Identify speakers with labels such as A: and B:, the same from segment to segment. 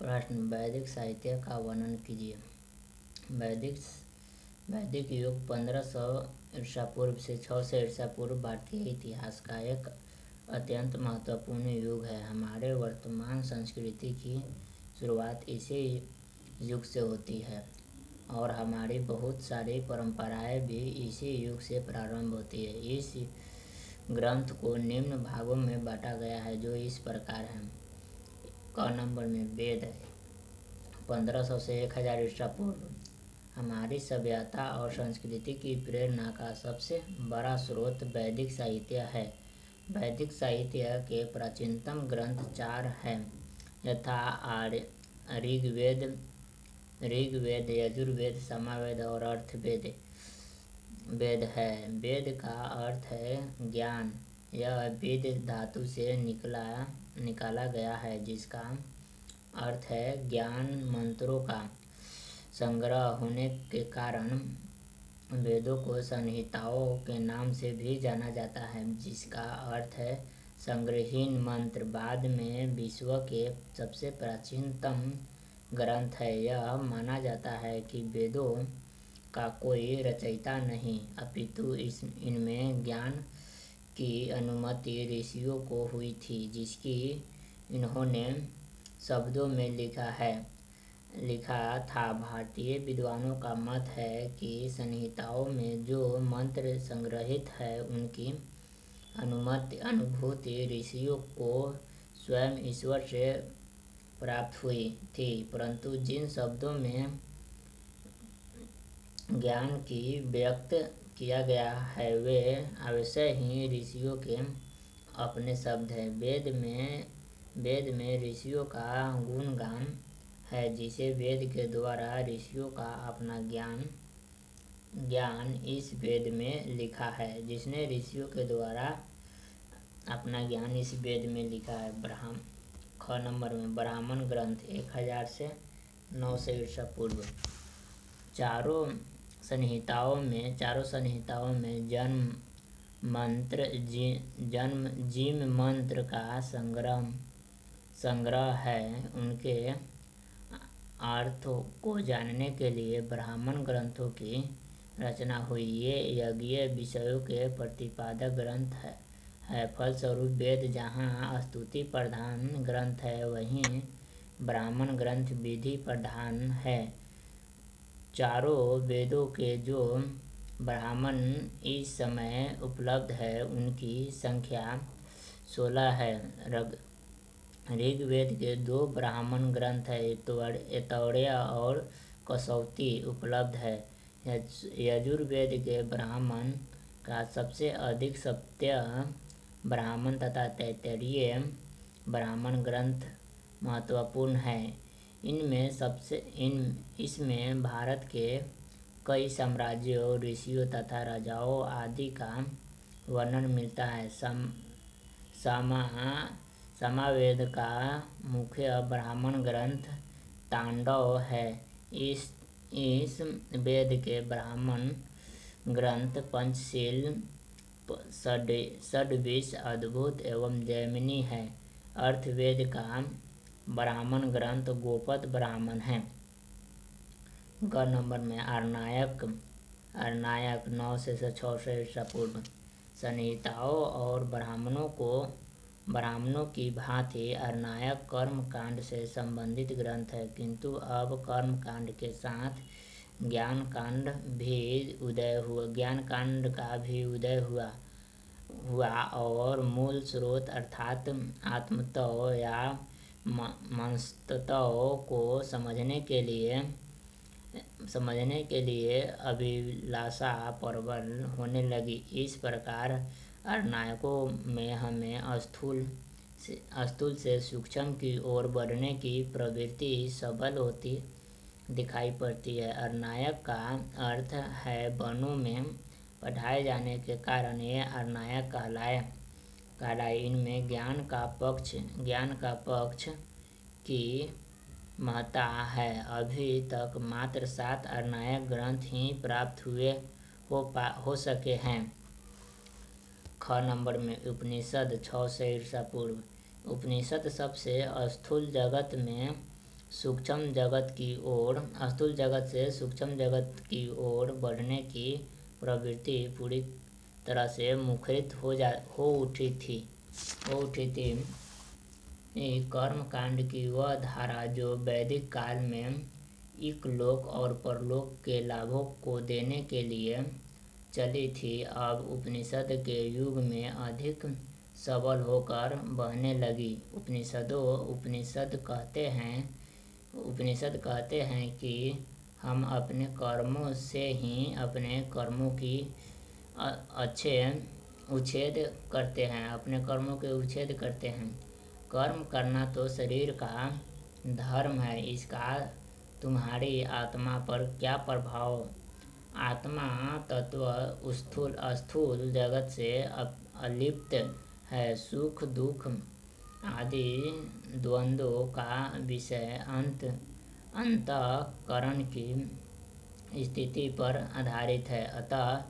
A: प्रश्न, वैदिक साहित्य का वर्णन कीजिए। वैदिक युग 1500 ईसा पूर्व से 600 ईसा पूर्व भारतीय इतिहास का एक अत्यंत महत्वपूर्ण युग है। हमारे वर्तमान संस्कृति की शुरुआत इसी युग से होती है और हमारी बहुत सारी परंपराएं भी इसी युग से प्रारंभ होती है। इस ग्रंथ को निम्न भागों में बांटा गया है जो इस प्रकार हैं। क नंबर में वेद 1500 से 1000 ईसा पूर्व। हमारी सभ्यता और संस्कृति की प्रेरणा का सबसे बड़ा स्रोत वैदिक साहित्य है। वैदिक साहित्य के प्राचीनतम ग्रंथ 4 हैं यथा ऋग्वेद, यजुर्वेद, सामवेद और अथर्ववेद। वेद है। वेद का अर्थ है ज्ञान। यह वेद धातु से निकाला गया है जिसका अर्थ है ज्ञान। मंत्रों का संग्रह होने के कारण वेदों को संहिताओं के नाम से भी जाना जाता है जिसका अर्थ है संग्रहीन मंत्र। बाद में विश्व के सबसे प्राचीनतम ग्रंथ है। यह माना जाता है कि वेदों का कोई रचयिता नहीं अपितु इनमें ज्ञान की अनुमति ऋषियों को हुई थी जिसकी इन्होंने शब्दों में लिखा था। भारतीय विद्वानों का मत है कि संहिताओं में जो मंत्र संग्रहित है उनकी अनुभूति ऋषियों को स्वयं ईश्वर से प्राप्त हुई थी, परंतु जिन शब्दों में ज्ञान की व्यक्त किया गया है वे अवश्य ही ऋषियों के अपने शब्द हैं। वेद में ऋषियों का गुणगान है जिसे वेद के द्वारा ऋषियों का अपना ज्ञान इस वेद में लिखा है। जिसने ऋषियों के द्वारा अपना ज्ञान इस वेद में लिखा है। ख नंबर में ब्राह्मण ग्रंथ 1000 से 900 ईसा पूर्व। चारों संहिताओं में जीम मंत्र का संग्रह है। उनके अर्थों को जानने के लिए ब्राह्मण ग्रंथों की रचना हुई। ये यज्ञीय विषयों के प्रतिपादक ग्रंथ है। फलस्वरूप वेद जहाँ स्तुति प्रधान ग्रंथ है वहीं ब्राह्मण ग्रंथ विधि प्रधान है। चारों वेदों के जो ब्राह्मण इस समय उपलब्ध है उनकी संख्या 16 है। ऋग्वेद के 2 ब्राह्मण ग्रंथ है ऐतरेय और कसौती उपलब्ध है। यजुर्वेद के ब्राह्मण का सबसे अधिक सप्तय ब्राह्मण तथा तैत्तिरीय ब्राह्मण ग्रंथ महत्वपूर्ण है। इसमें भारत के कई साम्राज्यों, ऋषियों तथा राजाओं आदि का वर्णन मिलता है। सामवेद का मुख्य ब्राह्मण ग्रंथ तांडव है। इस वेद के ब्राह्मण ग्रंथ पंचशील, षड्विश, अद्भुत एवं जैमिनी है। अथर्ववेद का ब्राह्मण ग्रंथ गोपद ब्राह्मण है। ग नंबर में आरण्यक 900 से 600 ईसा पूर्व। संहिताओं और ब्राह्मणों की भांति आरण्यक कर्मकांड से संबंधित ग्रंथ है, किंतु अब कर्मकांड के साथ ज्ञान कांड का भी उदय हुआ और मूल स्रोत अर्थात आत्मतत्व या मनस्तत्व को समझने के लिए अभिलाषा प्रबल होने लगी। इस प्रकार आरण्यकों में हमें स्थूल से सूक्ष्म की ओर बढ़ने की प्रवृत्ति सबल होती दिखाई पड़ती है। आरण्यक का अर्थ है वनों में पढ़ाए जाने के कारण ये आरण्यक कहलाए। इनमें ज्ञान का पक्ष की महत्ता है। अभी तक मात्र 7 आरण्यक ग्रंथ ही प्राप्त हो सके हैं। ख नंबर में उपनिषद 600 ईसा पूर्व। उपनिषद सबसे स्थूल जगत में सूक्ष्म जगत की ओर, स्थूल जगत से सूक्ष्म जगत की ओर बढ़ने की प्रवृत्ति पूरी तरह से मुखरित हो उठी थी। कर्म कांड की वह धारा जो वैदिक काल में इकलोक और परलोक के लाभों को देने के लिए चली थी, अब उपनिषद के युग में अधिक सबल होकर बहने लगी। उपनिषद कहते हैं कि हम अपने कर्मों से ही अपने कर्मों की उच्छेद करते हैं। कर्म करना तो शरीर का धर्म है, इसका तुम्हारी आत्मा पर क्या प्रभाव? आत्मा तत्व स्थूल जगत से अलिप्त है। सुख दुख आदि द्वंद्वों का विषय अंतःकरण की स्थिति पर आधारित है। अतः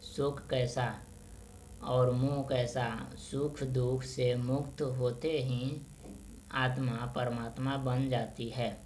A: सुख कैसा और मोह कैसा? सुख दुख से मुक्त होते ही आत्मा परमात्मा बन जाती है।